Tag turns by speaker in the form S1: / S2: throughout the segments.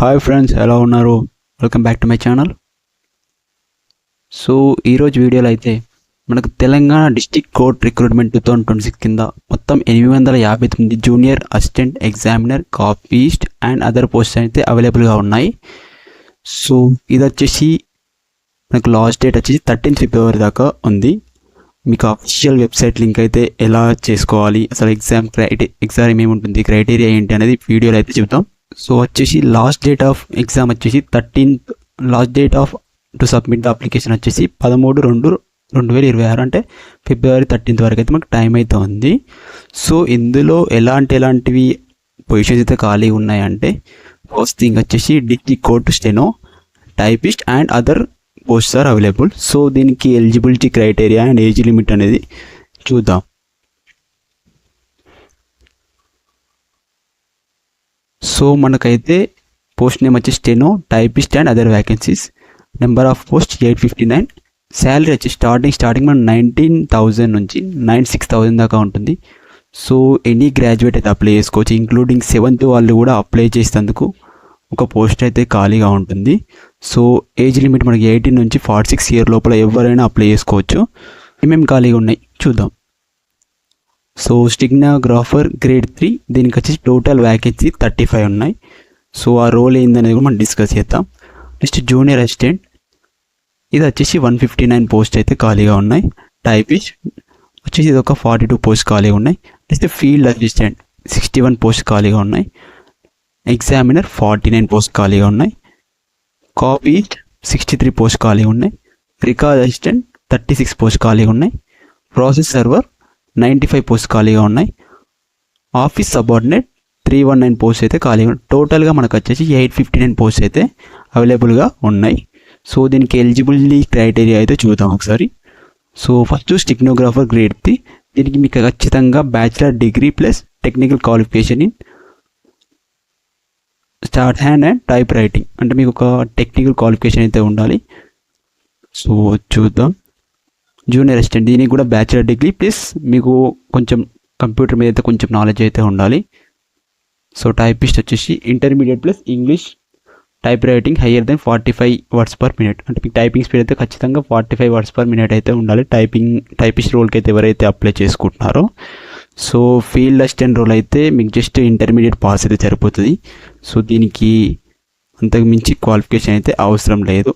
S1: Hi friends, ఎలా ఉన్నారు? Welcome back to my channel. So ఈరోజు వీడియోలో అయితే మనకు తెలంగాణ డిస్ట్రిక్ట్ కోర్ట్ రిక్రూట్మెంట్ 2026 కింద మొత్తం 859 junior assistant examiner, copyist and other posts అయితే అవైలబుల్గా ఉన్నాయి. సో ఇది వచ్చేసి మనకు లాస్ట్ డేట్ వచ్చేసి 13th February దాకా ఉంది. మీకు అఫీషియల్ వెబ్సైట్ లింక్ అయితే ఎలా చేసుకోవాలి, అసలు ఎగ్జామ్ ఏముంటుంది, క్రైటీరియా ఏంటి అనేది వీడియోలో అయితే చెప్తాం. సో వచ్చేసి లాస్ట్ డేట్ ఆఫ్ ఎగ్జామ్ వచ్చేసి 13th, last date off to submit the application వచ్చేసి 13/2/2026 అంటే February 13th వరకు అయితే మనకు టైం అయితే ఉంది. సో ఇందులో ఎలాంటివి పొజిషన్స్ అయితే ఖాళీ ఉన్నాయంటే, ఫస్ట్ థింగ్ వచ్చేసి district court steno, typist and other posts are available. So దీనికి eligibility criteria and age limit అనేది చూద్దాం. సో మనకైతే పోస్ట్ నేమ్ వచ్చి steno, typist and other vacancies. Number of post 859. Salary వచ్చి స్టార్టింగ్ మనం 19,000 నుంచి 96,000 దాకా ఉంటుంది. సో ఎనీ గ్రాడ్యుయేట్ అయితే అప్లై చేసుకోవచ్చు, ఇంక్లూడింగ్ 7th వాళ్ళు కూడా అప్లై చేసేందుకు ఒక పోస్ట్ అయితే ఖాళీగా ఉంటుంది. సో ఏజ్ లిమిట్ మనకి 18 నుంచి 46 ఇయర్ లోపల ఎవరైనా అప్లై చేసుకోవచ్చు. ఏమేమి ఖాళీగా ఉన్నాయి చూద్దాం. సో స్టెనోగ్రాఫర్ గ్రేడ్ 3, దీనికి వచ్చేసి టోటల్ వ్యాకెన్సీ 35 ఉన్నాయి. సో ఆ రోల్ ఏందనేది కూడా మనం డిస్కస్ చేద్దాం. నెక్స్ట్ జూనియర్ అసిస్టెంట్, ఇది వచ్చేసి 159 పోస్ట్ అయితే ఖాళీగా ఉన్నాయి. టైపిస్ట్ వచ్చేసి ఇది ఒక 42 పోస్ట్ ఖాళీగా ఉన్నాయి. నెక్స్ట్ ఫీల్డ్ అసిస్టెంట్ 61 పోస్ట్ ఖాళీగా ఉన్నాయి. ఎగ్జామినర్ 49 పోస్ట్ ఖాళీగా ఉన్నాయి. కాపీస్ట్ 63 పోస్ట్ ఖాళీగా ఉన్నాయి. రికార్డ్ అసిస్టెంట్ 36 పోస్ట్ ఖాళీగా ఉన్నాయి. ప్రాసెస్ సర్వర్ 95 పోస్ట్ ఖాళీగా ఉన్నాయి. ఆఫీస్ సబార్డినేట్ 319 పోస్ట్ అయితే ఖాళీగా ఉన్నాయి. టోటల్గా మనకు వచ్చేసి 859 పోస్ట్ అయితే అవైలబుల్గా ఉన్నాయి. సో దీనికి ఎలిజిబిలిటీ క్రైటీరియా అయితే చూద్దాం ఒకసారి. సో ఫస్ట్ స్టెనోగ్రాఫర్ గ్రేడ్ 3, దీనికి మీకు ఖచ్చితంగా bachelor degree plus technical qualification in start hand and type writing, అంటే మీకు ఒక టెక్నికల్ క్వాలిఫికేషన్ అయితే ఉండాలి. సో చూద్దాం. జూనియర్ అసిస్టెంట్, దీనికి కూడా బ్యాచిలర్ డిగ్రీ ప్లస్ మీకు కొంచెం కంప్యూటర్ మీద అయితే కొంచెం నాలెడ్జ్ అయితే ఉండాలి. సో టైపిస్ట్ వచ్చేసి intermediate plus English, type writing higher then 45 words per minute, అంటే మీకు టైపింగ్ స్పీడ్ అయితే ఖచ్చితంగా 45 words per minute అయితే ఉండాలి టైపిస్ట్ రోల్కి అయితే ఎవరైతే అప్లై చేసుకుంటున్నారో. సో ఫీల్డ్ అసిస్టెంట్ రోల్ అయితే మీకు జస్ట్ ఇంటర్మీడియట్ పాస్ అయితే సరిపోతుంది. సో దీనికి అంతకు మించి క్వాలిఫికేషన్ అయితే అవసరం లేదు.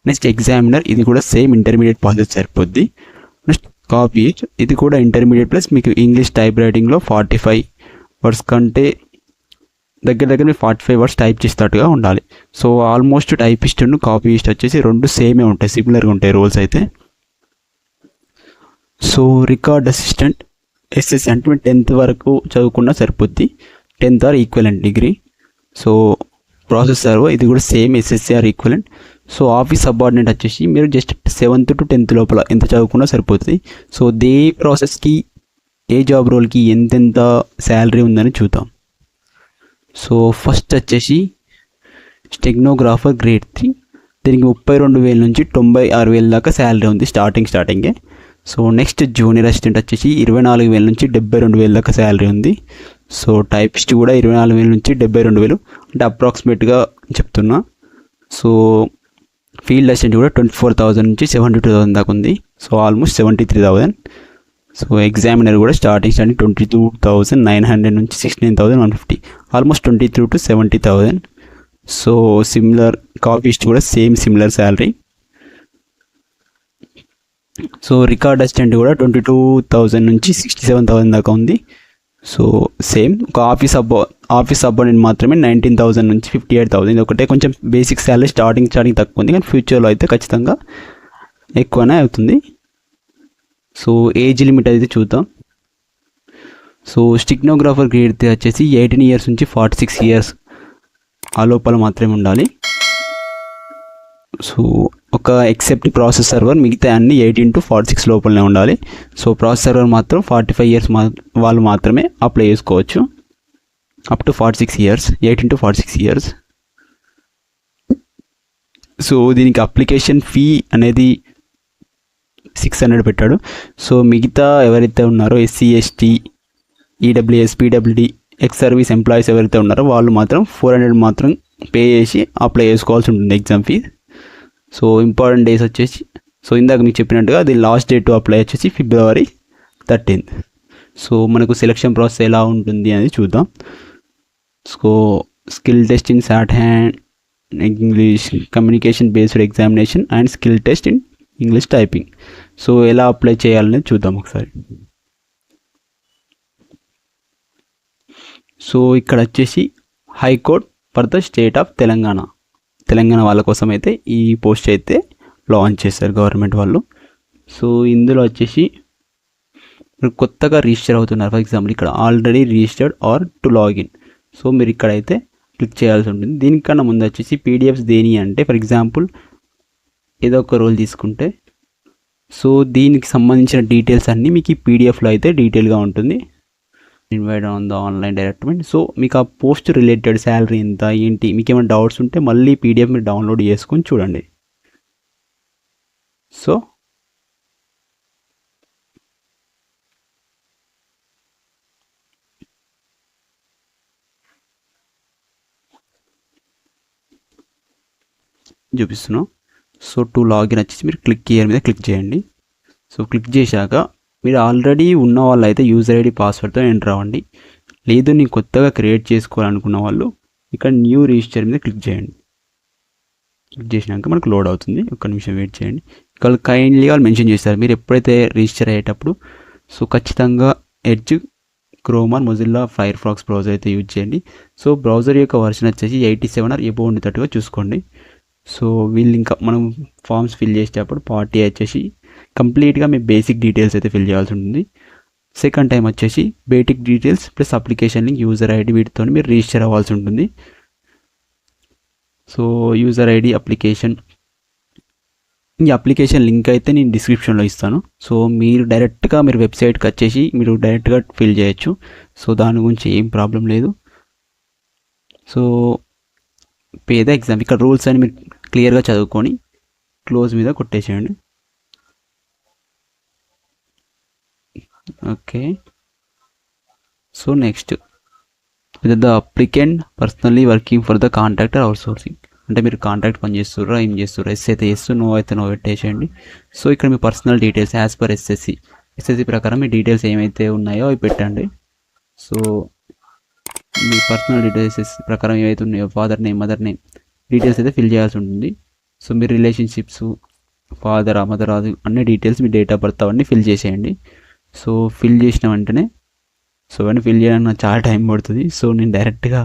S1: నెక్స్ట్ ఎగ్జామినర్, ఇది కూడా సేమ్ ఇంటర్మీడియట్ పాస్ అయితే సరిపోద్ది. నెక్స్ట్ కాపీస్ట్, ఇది కూడా ఇంటర్మీడియట్ ప్లస్ మీకు ఇంగ్లీష్ టైప్ రైటింగ్లో 45 words కంటే దగ్గర మీరు 45 words టైప్ చేసేటట్టుగా ఉండాలి. So almost typist and copyist వచ్చేసి రెండు సేమే ఉంటాయి, సిమిలర్గా ఉంటాయి రోల్స్ అయితే. సో రికార్డ్ అసిస్టెంట్ ఎస్ఎస్సి, అంటే 10th వరకు చదువుకున్నా సరిపోద్ది, 10th are equivalent degree. So process server, ఇది కూడా same SSC or equivalent. So office subordinate వచ్చేసి మీరు జస్ట్ 7th to 10th లోపల ఎంత చదువుకున్నా సరిపోతుంది. సో దే ప్రాసెస్కి ఏ జాబ్ రోల్కి ఎంతెంత శాలరీ ఉందని చూద్దాం. సో ఫస్ట్ వచ్చేసి స్టెనోగ్రాఫర్ గ్రేడ్ 3, దీనికి 32,000 నుంచి 96,000 దాకా శాలరీ ఉంది స్టార్టింగే. సో నెక్స్ట్ జూనియర్ అసిస్టెంట్ వచ్చేసి 24,000 నుంచి 72,000 దాకా శాలరీ ఉంది. సో టైపిస్ట్ కూడా 24,000 నుంచి 72,000, అంటే అప్రాక్సిమేట్గా చెప్తున్నా. సో ఫీల్డ్ అసిస్టెంట్ కూడా 24,000 నుంచి 72,000 దాకా ఉంది. So almost 73,000. సో ఎగ్జామినర్ కూడా స్టార్టింగ్ 22,900 నుంచి 69,150, almost 23 to 70,000. So similar. Copyist కూడా similar salary. So record assistant కూడా 22,000 నుంచి 67,000 దాకా ఉంది. So same. ఒక ఆఫీస్ సబార్డినేట్ మాత్రమే 19,000 నుంచి 58,000. ఇది ఒకటే కొంచెం బేసిక్ శాలరీ స్టార్టింగ్ తక్కువ ఉంది, కానీ ఫ్యూచర్లో అయితే ఖచ్చితంగా ఎక్కువనే అవుతుంది. సో ఏజ్ లిమిట్ అయితే చూద్దాం. సో స్టెనోగ్రాఫర్ గ్రేడ్ 3 వచ్చేసి 18 years నుంచి 46 years ఆ లోపల మాత్రమే ఉండాలి. సో ఒక ఎక్సెప్ట్ ప్రాసెస్ సర్వర్, మిగతా అన్ని 18 to 46 లోపలనే ఉండాలి. సో ప్రాసెస్ సర్వర్ మాత్రం 45 years వాళ్ళు మాత్రమే అప్లై చేసుకోవచ్చు, up to 46 years, 18 to 46 years. So దీనికి అప్లికేషన్ ఫీ అనేది 600 పెట్టాడు. సో మిగతా ఎవరైతే ఉన్నారో SC ST EWS PWD ex service employees ఎవరైతే ఉన్నారో వాళ్ళు మాత్రం 400 మాత్రం పే చేసి అప్లై చేసుకోవాల్సి ఉంటుంది exam fees. So important days వచ్చేసి, సో ఇందాక మీకు చెప్పినట్టుగా అది లాస్ట్ డేట్ టు అప్లై వచ్చేసి February 13th. సో మనకు సెలక్షన్ ప్రాసెస్ ఎలా ఉంటుంది అనేది చూద్దాం. So skill test in shorthand English, communication based examination and skill test in English typing. So ఎలా అప్లై చేయాలనేది చూద్దాం ఒకసారి. సో ఇక్కడ వచ్చేసి high court for the state of Telangana వాళ్ళ కోసం అయితే ఈ పోస్ట్ అయితే లాంచ్ చేశారు గవర్నమెంట్ వాళ్ళు. సో ఇందులో వచ్చేసి మీరు కొత్తగా రిజిస్టర్ అవుతున్నారు, ఫర్ ఎగ్జాంపుల్ ఇక్కడ already registered are to login. So మీరు ఇక్కడైతే క్లిక్ చేయాల్సి ఉంటుంది. దీనికన్నా ముందు వచ్చేసి పీడిఎఫ్స్ దేని అంటే, ఫర్ ఎగ్జాంపుల్ ఏదో ఒక రోల్ తీసుకుంటే, సో దీనికి సంబంధించిన డీటెయిల్స్ అన్నీ మీకు ఈ పీడిఎఫ్లో అయితే డీటెయిల్గా ఉంటుంది. ఇన్వైట్ ఆన్ ద ఆన్లైన్ డైరెక్ట్మెంట్. సో మీకు ఆ పోస్ట్ రిలేటెడ్ శాలరీ ఎంత ఏంటి మీకు ఏమైనా డౌట్స్ ఉంటే మళ్ళీ పీడిఎఫ్ మీరు డౌన్లోడ్ చేసుకొని చూడండి. సో చూపిస్తున్నాం. సో టు లాగిన్ వచ్చేసి మీరు క్లిక్ హియర్ మీద క్లిక్ చేయండి. సో క్లిక్ చేశాక మీరు ఆల్రెడీ ఉన్న వాళ్ళు అయితే యూజర్ ఐడి పాస్వర్డ్తో ఎంటర్ అవ్వండి. లేదు నేను కొత్తగా క్రియేట్ చేసుకోవాలనుకున్న వాళ్ళు ఇక్కడ న్యూ రిజిస్టర్ మీద క్లిక్ చేయండి. క్లిక్ చేసినాక మనకు లోడ్ అవుతుంది, ఒక్క నిమిషం వెయిట్ చేయండి. ఇక్కడ కైండ్లీగా వాళ్ళు మెన్షన్ చేస్తారు మీరు ఎప్పుడైతే రిజిస్టర్ అయ్యేటప్పుడు సో ఖచ్చితంగా Edge, Chrome or Mozilla Firefox browser అయితే యూజ్ చేయండి. సో బ్రౌజర్ యొక్క వర్షన్ వచ్చేసి 87 or above ఉండేటట్టుగా చూసుకోండి. సో వీళ్ళు ఇంకా మనం ఫామ్స్ ఫిల్ చేసేటప్పుడు పార్టీ వచ్చేసి కంప్లీట్గా మీ బేసిక్ డీటెయిల్స్ అయితే ఫిల్ చేయాల్సి ఉంటుంది. సెకండ్ టైం వచ్చేసి basic details plus application link, user ID వీటితో మీరు రిజిస్టర్ అవ్వాల్సి ఉంటుంది. సో యూజర్ ఐడి, అప్లికేషన్, ఈ అప్లికేషన్ లింక్ అయితే నేను డిస్క్రిప్షన్లో ఇస్తాను. సో మీరు డైరెక్ట్గా మీరు వెబ్సైట్కి వచ్చేసి మీరు డైరెక్ట్గా ఫిల్ చేయొచ్చు. సో దాని గురించి ఏం ప్రాబ్లం లేదు. సో పేద ఎగ్జామ్ ఇక్కడ రూల్స్ అని మీరు క్లియర్గా చదువుకొని క్లోజ్ మీద కొట్టేసేయండి. Okay. So next the applicant personally working for the contractor outsourcing, అంటే మీరు కాంట్రాక్ట్ పని చేస్తుర్రా ఏం చేస్తుర్రా, ఎస్ అయితే ఎస్, నో అయితే నో పెట్టేసేయండి. సో ఇక్కడ మీ personal details as per SSC ప్రకారం మీ డీటెయిల్స్ ఏమైతే ఉన్నాయో అవి పెట్టండి. సో మీ పర్సనల్ డీటెయిల్స్ ప్రకారం ఏవైతే ఉన్నాయో father name, mother name details అయితే ఫిల్ చేయాల్సి ఉంటుంది. సో మీ రిలేషన్షిప్స్, ఫాదర్ మదర్ అన్ని details, me date of birth అవన్నీ ఫిల్ చేసేయండి. సో ఫిల్ చేసిన వెంటనే సో అవన్నీ ఫిల్ చేయడానికి నాకు చాలా టైం పడుతుంది. సో నేను డైరెక్ట్గా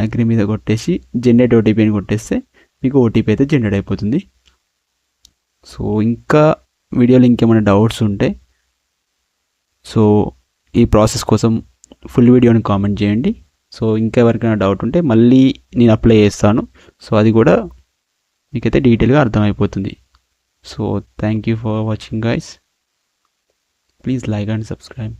S1: అగ్రీ మీద కొట్టేసి జనరేట్ ఓటీపీ అని కొట్టేస్తే మీకు ఓటీపీ అయితే జనరేట్ అయిపోతుంది. సో ఇంకా వీడియోలో ఇంకేమైనా డౌట్స్ ఉంటే సో ఈ ప్రాసెస్ కోసం ఫుల్ వీడియోని కామెంట్ చేయండి. సో ఇంకా ఎవరికైనా డౌట్ ఉంటే మళ్ళీ నేను అప్లై చేస్తాను. సో అది కూడా మీకైతే డీటెయిల్గా అర్థమైపోతుంది. So thank you for watching guys. Please like and subscribe.